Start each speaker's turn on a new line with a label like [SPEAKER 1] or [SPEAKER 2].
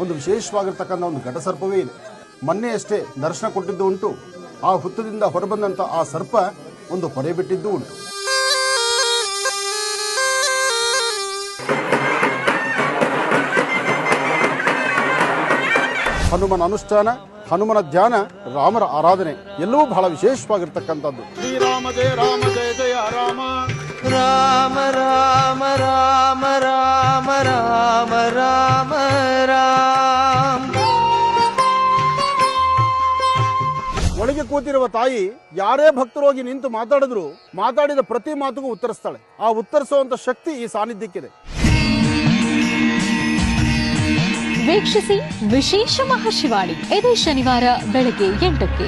[SPEAKER 1] ಒಂದು ವಿಶೇಷವಾಗಿರ್ತಕ್ಕಂಥ ಒಂದು ಘಟಸರ್ಪವೇ ಇದೆ. ಮೊನ್ನೆಯಷ್ಟೇ ದರ್ಶನ ಕೊಟ್ಟಿದ್ದು ಉಂಟು. ಆ ಹುತ್ತದಿಂದ ಹೊರಬಂದಂಥ ಆ ಸರ್ಪ ಒಂದು ಪೊರೆ ಬಿಟ್ಟಿದ್ದು ಉಂಟು. ಹನುಮನ ಅನುಷ್ಠಾನ, ಹನುಮನ ಧ್ಯಾನ, ರಾಮರ ಆರಾಧನೆ ಎಲ್ಲವೂ ಬಹಳ ವಿಶೇಷವಾಗಿರ್ತಕ್ಕಂಥದ್ದು. ಶ್ರೀರಾಮ ಜಯ ರಾಮ ಜಯ ಜಯ ರಾಮ,
[SPEAKER 2] ರಾಮ ರಾಮ ರಾಮ ರಾಮ ರಾಮ ರಾಮ ರಾಮ.
[SPEAKER 1] ಒಳಗೆ ಕೂತಿರುವ ತಾಯಿ ಯಾರೇ ಭಕ್ತರೋಗಿ ನಿಂತು ಮಾತಾಡಿದ್ರು ಮಾತಾಡಿದ ಪ್ರತಿ ಮಾತುಗೂ ಉತ್ತರಿಸ್ತಾಳೆ. ಆ ಉತ್ತರಿಸುವಂತ ಶಕ್ತಿ ಈ ಸಾನ್ನಿಧ್ಯಕ್ಕಿದೆ.
[SPEAKER 3] ವೀಕ್ಷಿಸಿ ವಿಶೇಷ ಮಹಾಶಿವಾಣಿ ಇದೇ ಶನಿವಾರ ಬೆಳಗ್ಗೆ 8ಕ್ಕೆ.